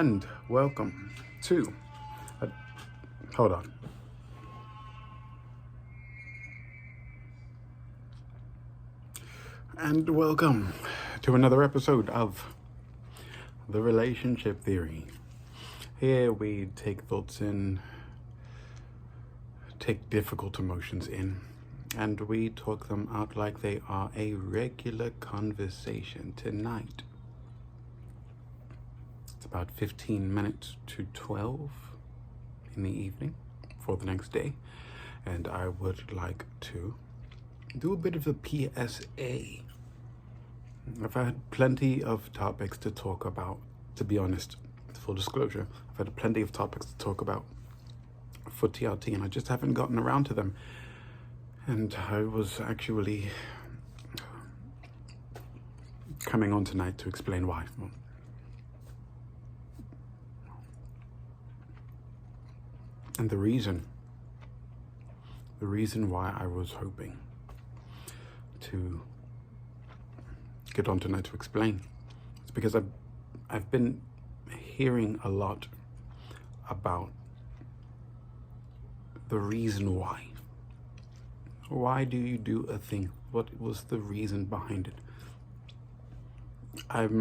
and welcome to hold on. And welcome to another episode of The Relationship Theory. Here we take thoughts in, take difficult emotions in, and we talk them out like they are a regular conversation. Tonight, it's about 15 minutes to 12 in the evening for the next day, and I would like to do a bit of a PSA. I've had plenty of topics to talk about, to be honest, full disclosure. I've had plenty of topics to talk about for TRT, and I just haven't gotten around to them. And I was actually coming on tonight to explain why. And the reason why I was hoping to get on tonight to explain is because I've been hearing a lot about the reason why. Why do you do a thing? What was the reason behind it? I've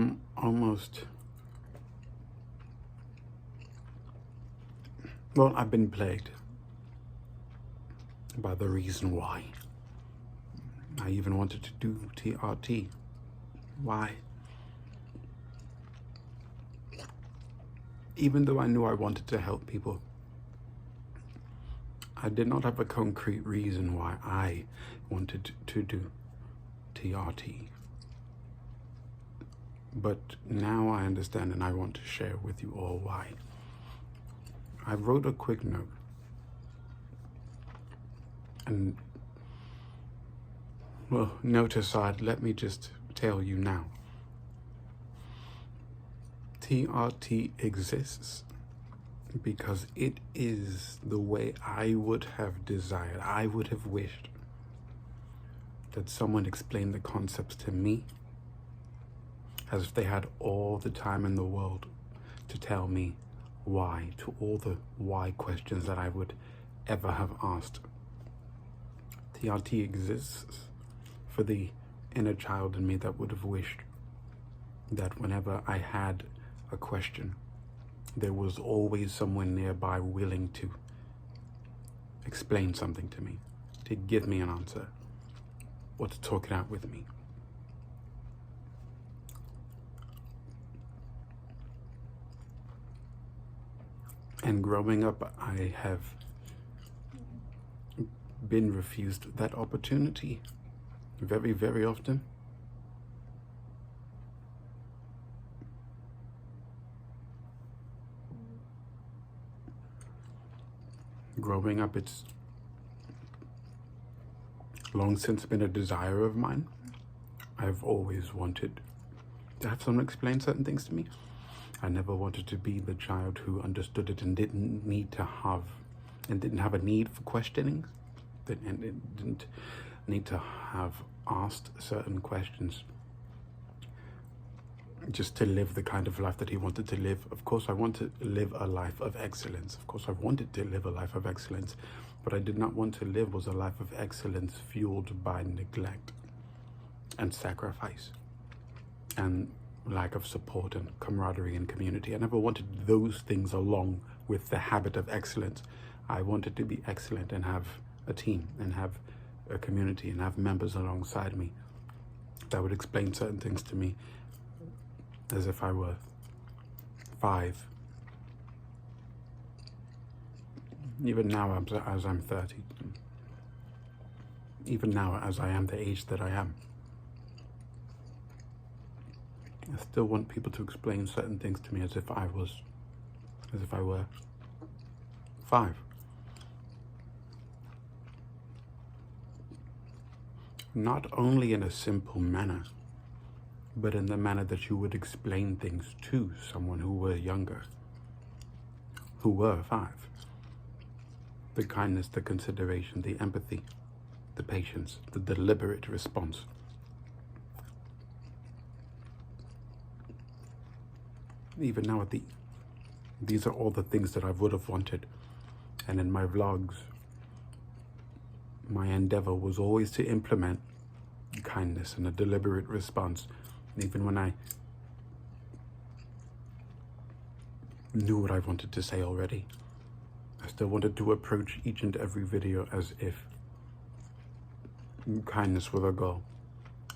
been plagued by the reason why. I even wanted to do TRT. Why? Even though I knew I wanted to help people, I did not have a concrete reason why I wanted to do TRT. But now I understand, and I want to share with you all why. I wrote a quick note, and well, note aside, let me just tell you now. TRT exists because it is the way I would have desired, I would have wished that someone explained the concepts to me as if they had all the time in the world to tell me why, to all the why questions that I would ever have asked. TRT exists for the inner child in me that would have wished that whenever I had a question, there was always someone nearby willing to explain something to me, to give me an answer, or to talk it out with me. And growing up, I have been refused that opportunity very, very often. Growing up, it's long since been a desire of mine. I've always wanted to have someone explain certain things to me. I never wanted to be the child who understood it and didn't have a need for questioning, and didn't need to have asked certain questions just to live the kind of life that he wanted to live. Of course, I wanted to live a life of excellence. But I did not want to live was a life of excellence fueled by neglect and sacrifice and lack of support and camaraderie and community. I never wanted those things along with the habit of excellence. I wanted to be excellent and have a team and have a community and have members alongside me that would explain certain things to me as if I were 5. Even now, as I'm 30, even now as I am the age that I am, I still want people to explain certain things to me as if I were 5. Not only in a simple manner, but in the manner that you would explain things to someone who were younger, who were 5. The kindness, the consideration, the empathy, the patience, the deliberate response. Even now at the These are all the things that I would have wanted. And in my vlogs, my endeavor was always to implement kindness and a deliberate response. Even when I knew what I wanted to say already, I still wanted to approach each and every video as if kindness were the goal,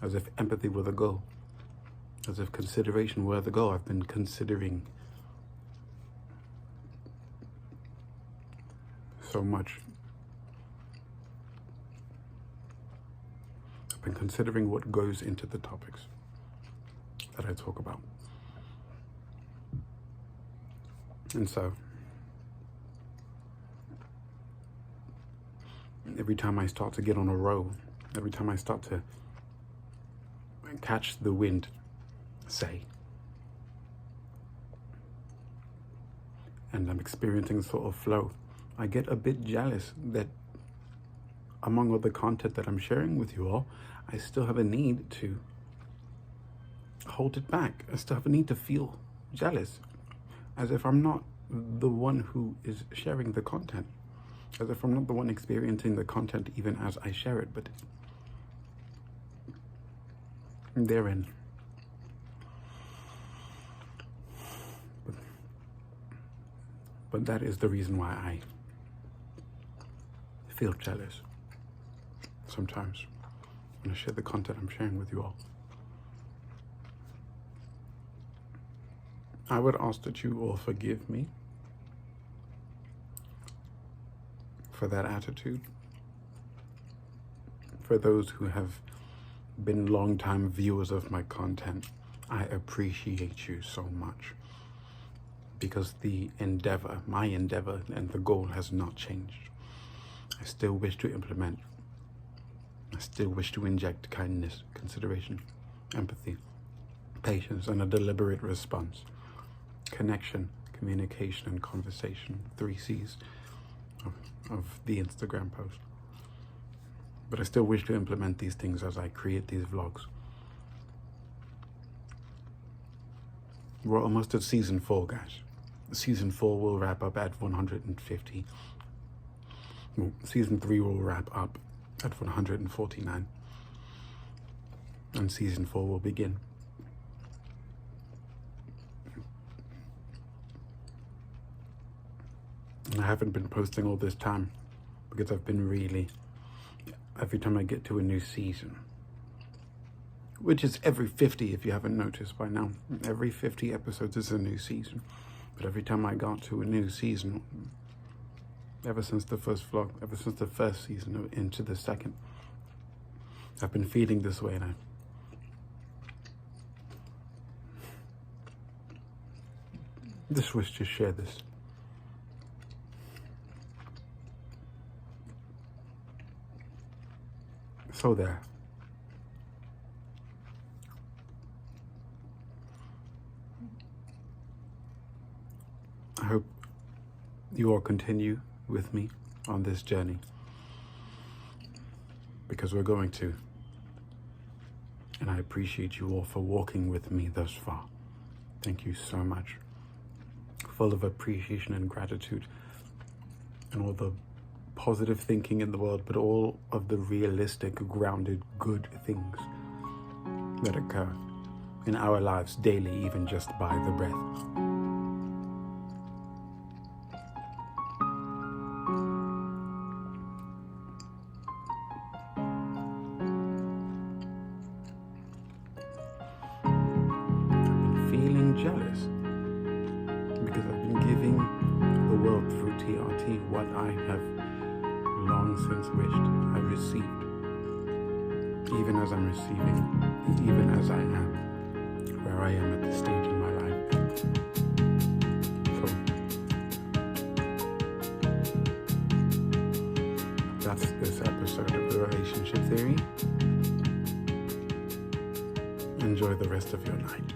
as if empathy were the goal, as if consideration were the goal. I've been considering so much. I've been considering what goes into the topics that I talk about. And so, every time I start to get on a roll, every time I start to catch the wind, say, and I'm experiencing sort of flow, I get a bit jealous that among all the content that I'm sharing with you all, I still have a need to hold it back. I still have a need to feel jealous, as if I'm not the one who is sharing the content, as if I'm not the one experiencing the content even as I share it, but therein. But that is the reason why I feel jealous sometimes when I share the content I'm sharing with you all. I would ask that you all forgive me for that attitude. For those who have been long-time viewers of my content, I appreciate you so much, because the endeavor, my endeavor, and the goal has not changed. I still wish to implement. I still wish to inject kindness, consideration, empathy, patience, and a deliberate response. Connection, communication, and conversation. 3 C's of the Instagram post. But I still wish to implement these things as I create these vlogs. We're almost at season 4, guys. Season 4 will wrap up at 150. Well, season 3 will wrap up at 149. And season 4 will begin. I haven't been posting all this time because I've been really, every time I get to a new season, which is every 50 if you haven't noticed by now, every 50 episodes is a new season. But every time I got to a new season, ever since the first vlog, ever since the first season into the second, I've been feeling this way, and I just wish to share this. So there. I hope you all continue with me on this journey, because we're going to. And I appreciate you all for walking with me thus far. Thank you so much. Full of appreciation and gratitude, and all the positive thinking in the world, but all of the realistic, grounded, good things that occur in our lives daily, even just by the breath. I've been feeling jealous because I've been giving the world through TRT what I have long since wished I received, even as I'm receiving, even as I am where I am at this stage in my life. So that's this episode of The Relationship Theory. Enjoy the rest of your night.